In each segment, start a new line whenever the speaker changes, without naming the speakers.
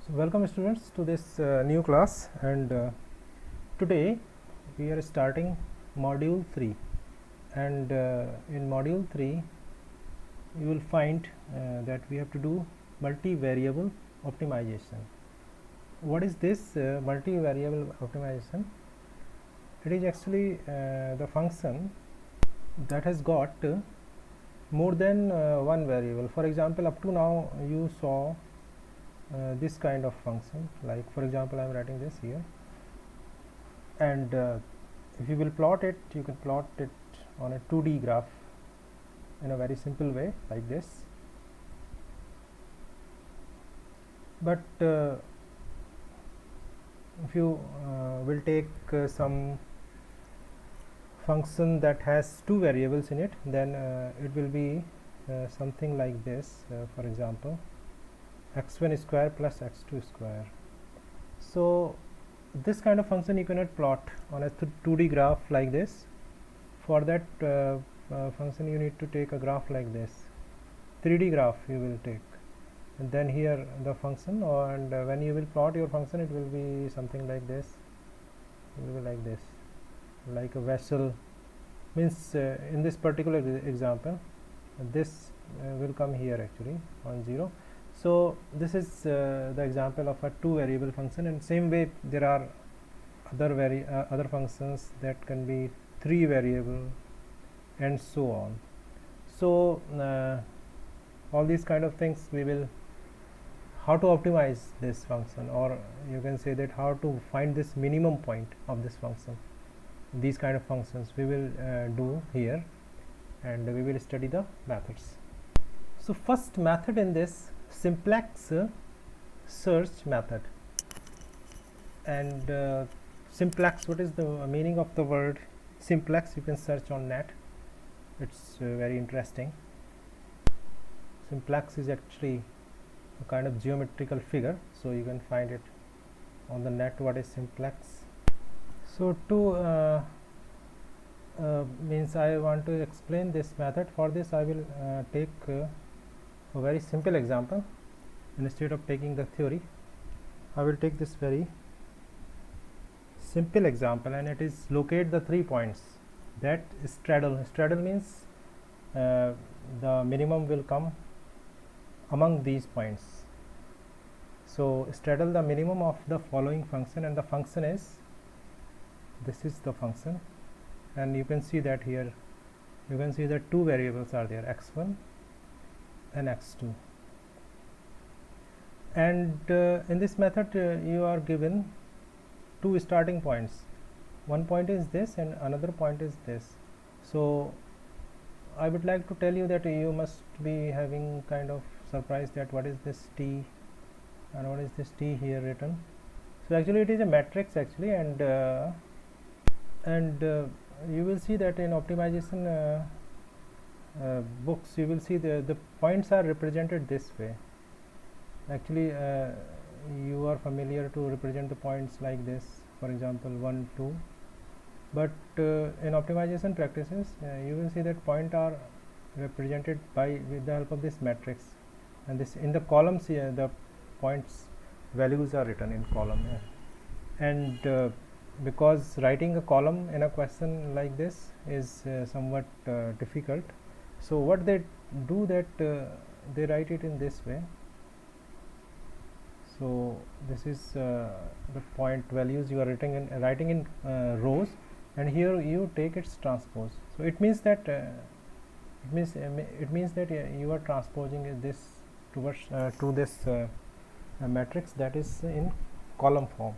So welcome students to this new class, and today we are starting module 3, and in module 3 you will find that we have to do multivariable optimization. What is this multivariable optimization? It is actually the function that has got more than one variable. For example, up to now you saw this kind of function, like for example I am writing this here, and if you will plot it, you can plot it on a 2D graph in a very simple way like this. But if you will take some function that has two variables in it, then it will be something like this. For example, x1 square plus x2 square. So this kind of function you cannot plot on a 2D graph like this. For that function you need to take a graph like this, 3D graph you will take, and then here the function, and when you will plot your function it will be something like this. It will be like this, like a vessel. Means in this particular example this will come here actually on 0. So this is the example of a two variable function, and same way there are other functions that can be 3 variable and so on. So all these kind of things we will how to optimize this function, or you can say that how to find this minimum point of this function. These kind of functions we will do here, and we will study the methods. So first method in this simplex search method. And simplex, what is the meaning of the word simplex? You can search on net, it's very interesting. Simplex is actually a kind of geometrical figure, so you can find it on the net. What is simplex? So to means I want to explain this method. For this I will take a very simple example. Instead of taking the theory, I will take this very simple example, and it is locate the 3 points that straddle. Straddle means the minimum will come among these points. So straddle the minimum of the following function, and the function is, this is the function, and you can see that here you can see that two variables are there, x1 and x2. And in this method you are given two starting points. One point is this and another point is this. So I would like to tell you that you must be having kind of surprise that what is this t and what is this t here written. So actually it is a matrix actually, and you will see that in optimization books you will see the points are represented this way. Actually you are familiar to represent the points like this, for example 1 2, but in optimization practices you will see that point are represented by with the help of this matrix, and this in the columns here the points values are written in column here. And because writing a column in a question like this is somewhat difficult, so what they do that they write it in this way. So this is the point values you are writing in rows, and here you take its transpose. So it means that you are transposing this towards to this matrix that is in column form.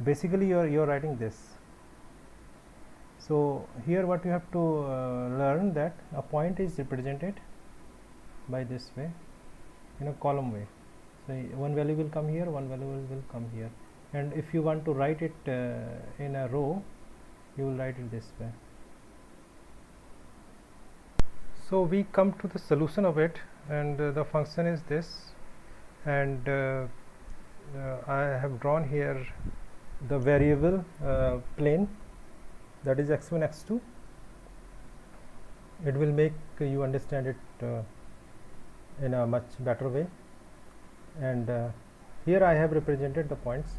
Basically you are writing this. So here what you have to learn, that a point is represented by this way in a column way. So one value will come here, one value will come here, and if you want to write it in a row, you will write it this way. So we come to the solution of it, and the function is this, and I have drawn here the variable plane, that is x1 x2. It will make you understand it in a much better way. And Here I have represented the points,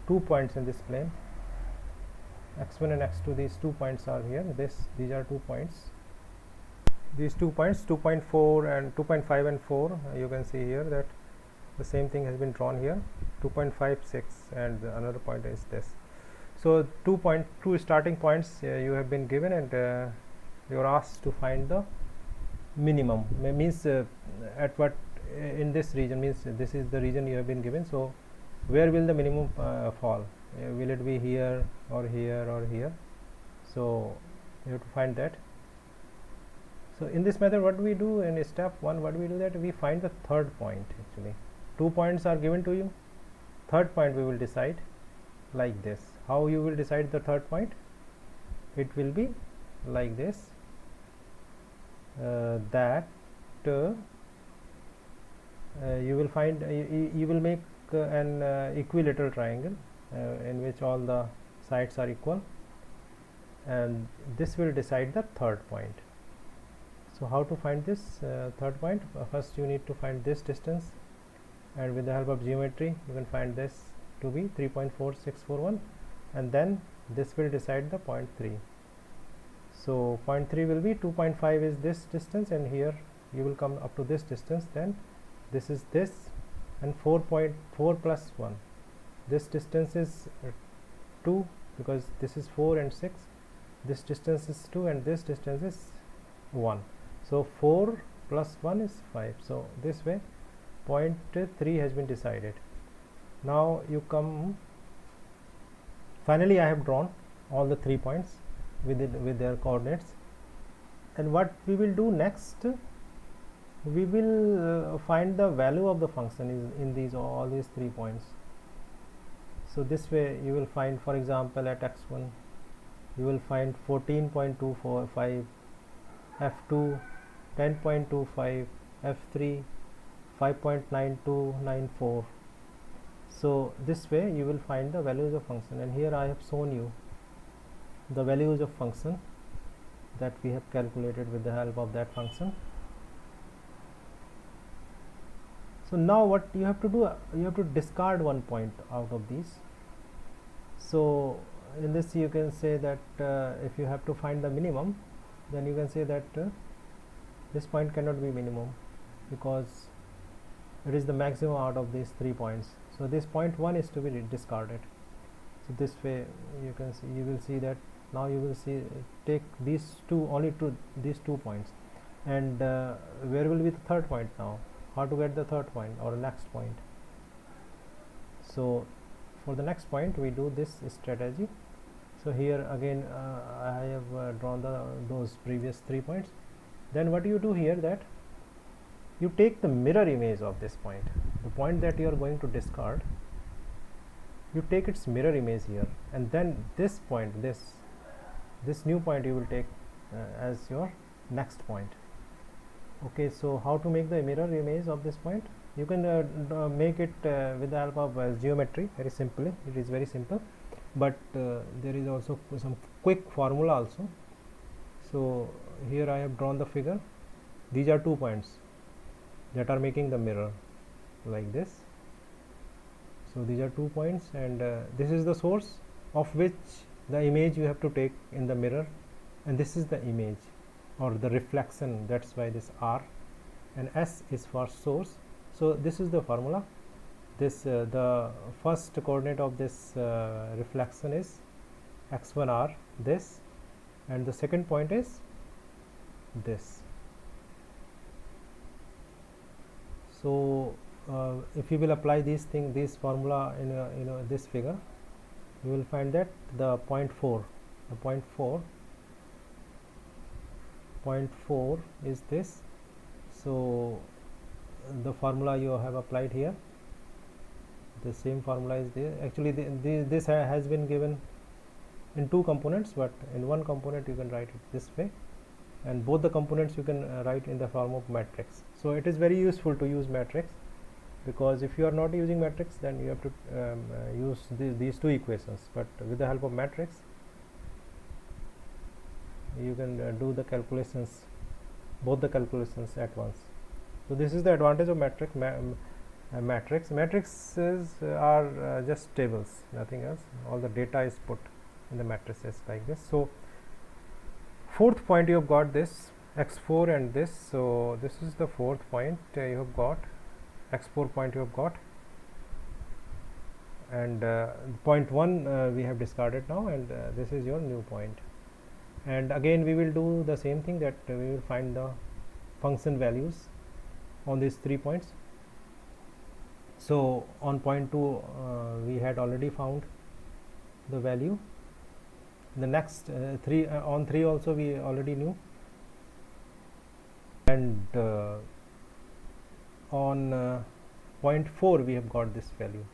2 points in this plane, x1 and x2. These 2 points are here. These are 2 points. These 2 points, 2.4 and 2.5 and 4, you can see here that the same thing has been drawn here, 2.56, and another point is this. So 2 starting points you have been given, and you are asked to find the minimum. Means at what in this region, means this is the region you have been given. So where will the minimum fall? Will it be here or here or here? So you have to find that. So in this method, what we do in step 1, what we do, that we find the third point. Actually 2 points are given to you, third point we will decide like this. How you will decide the third point? It will be like this, that you will find you will make an equilateral triangle in which all the sides are equal, and this will decide the third point. So how to find this third point? First you need to find this distance, and with the help of geometry you can find this to be 3.4641, and then this will decide the point 3. So point 3 will be 2.5 is this distance, and here you will come up to this distance, then this is this, and 4.4 plus 1, this distance is 2, because this is 4 and 6, this distance is 2, and this distance is 1. So 4 plus 1 is 5. So this way point 3 has been decided. Now you come, finally I have drawn all the 3 points with their coordinates, and what we will do next, we will find the value of the function is in all these 3 points. So this way you will find, for example, at x1 you will find 14.245, f2 10.25, f3 5.9294. So this way you will find the values of function, and here I have shown you the values of function that we have calculated with the help of that function. So now what you have to do, you have to discard one point out of these. So in this you can say that if you have to find the minimum, then you can say that this point cannot be minimum, because it is the maximum out of these 3 points. So this point 1 is to be discarded. So this way you can see, you will see that now you will see, take these these 2 points, and where will be the third point now? How to get the third point or next point? So for the next point we do this strategy. So here again I have drawn those previous 3 points. Then what you do here, that you take the mirror image of this point, the point that you are going to discard, you take its mirror image here, and then this point, this new point you will take as your next point. Okay, so how to make the mirror image of this point? You can make it with the help of geometry, very simply. It is very simple, but there is also some quick formula also. So here I have drawn the figure. These are 2 points that are making the mirror like this. So these are 2 points, and this is the source of which the image you have to take in the mirror, and this is the image or the reflection. That's why this R, and S is for source. So this is the formula. This the first coordinate of this reflection is x1r, this, and the second point is this. So if you will apply this formula in this figure, you will find that the point 4 is this. So the formula you have applied here, the same formula is there. Actually this has been given in 2 components, but in one component you can write it this way, and both the components you can write in the form of matrix. So it is very useful to use matrix, because if you are not using matrix, then you have to use these 2 equations, but with the help of matrix you can do the calculations, both the calculations at once. So this is the advantage of matrix. Matrices are just tables, nothing else. All the data is put in the matrices like this. So fourth point, you have got this x4 and this, so this is the fourth point you have got, x4 point you have got, and point 1 we have discarded now, and this is your new point. And again we will do the same thing, that we will find the function values on these 3 points. So on point 2 we had already found the value. The next 3 on 3 also we already knew, and on point 4 we have got this value.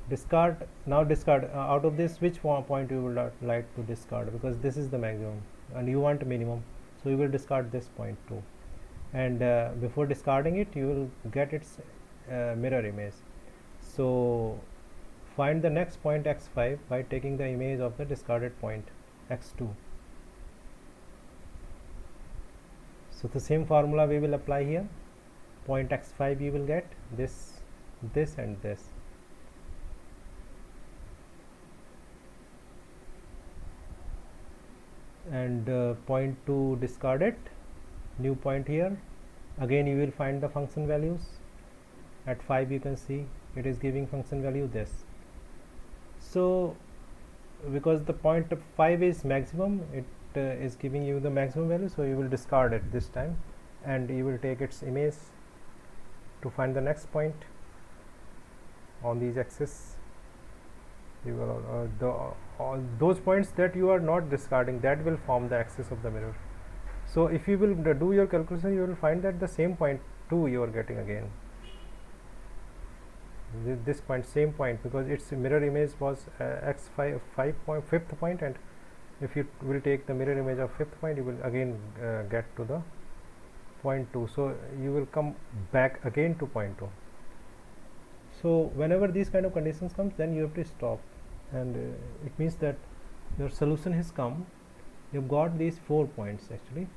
Discard, now discard out of this, which point you would like to discard, because this is the maximum and you want minimum, so you will discard this point too. And before discarding it, you will get its mirror image. So find the next point x5 by taking the image of the discarded point x2. So the same formula we will apply here. Point x5 you will get this, this and this. And point 2 discarded, new point here. Again you will find the function values. At 5 you can see it is giving function value this. So because the point 5 is maximum, it is giving you the maximum value, so you will discard it this time, and you will take its image to find the next point on these axes. You will those points that you are not discarding, that will form the axis of the mirror. So if you will do your calculation, you will find that the same point 2 you are getting again, this point, same point, because its mirror image was x5 fifth point, and if you will take the mirror image of fifth point, you will again get to the point 2. So you will come back again to point 2. So whenever these kind of conditions comes, then you have to stop, and it means that your solution has come. You've got these 4 points actually,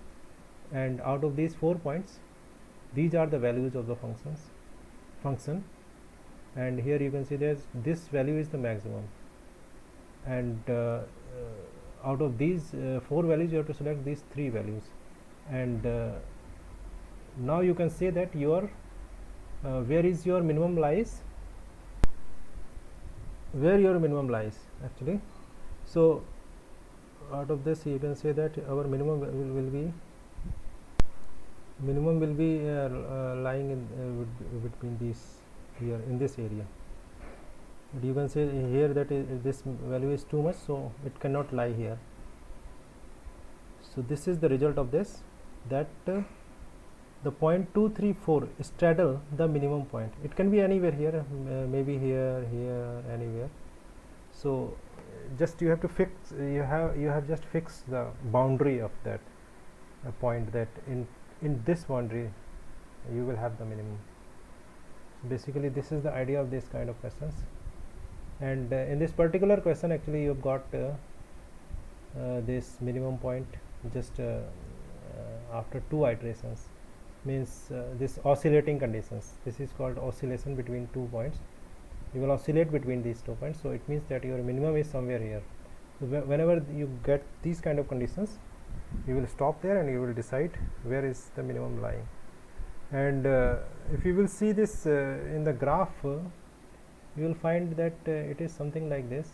and out of these 4 points, these are the values of the function, and here you can see there's this value is the maximum, and out of these 4 values you have to select these 3 values, and now you can say that your where is your minimum lies, where your minimum lies actually. So out of this you can say that our minimum will be lying in between these, here in this area. But you can say here that this value is too much, so it cannot lie here. So this is the result of this, that the point 2, 3, 4 straddle the minimum point. It can be anywhere here, maybe here, anywhere. So just you have to fix, you have just fixed the boundary of that point, that in this boundary you will have the minimum. So basically this is the idea of this kind of questions, and in this particular question actually you have got this minimum point just after 2 iterations, means this oscillating conditions. This is called oscillation between 2 points. You will oscillate between these 2 points, so it means that your minimum is somewhere here. So whenever you get these kind of conditions, you will stop there and you will decide where is the minimum lying. And if you will see this in the graph, you will find that it is something like this.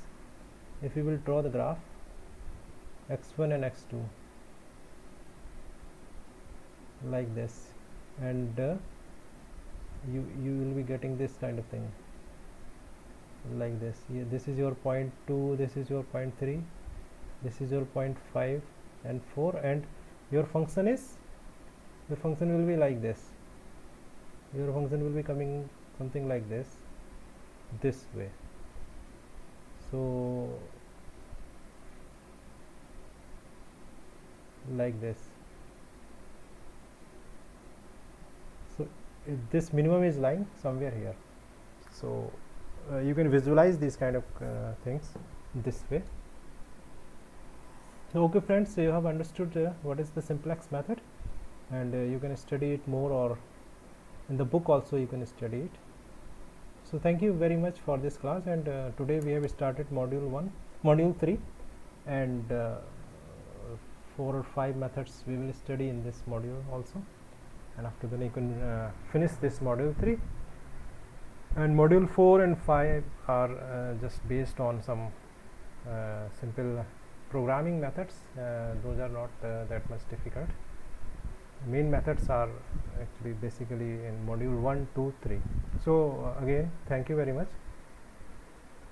If you will draw the graph x1 and x2 like this, and you will be getting this kind of thing like this. This is your point 2, this is your point 3, this is your point 5 and 4, and your function will be like this. Your function will be coming something like this way. So like this. So this minimum is lying somewhere here. So you can visualize these kind of things this way. So okay friends, you have understood what is the simplex method, and you can study it more, or In the book also you can study it. So thank you very much for this class, and today we have started module 3, and 4 or 5 methods we will study in this module also, and after that you can finish this module 3, and module 4 and 5 are just based on some simple programming methods. Those are not that much difficult. Main methods are actually basically in module 1, 2, 3. So again, thank you very much.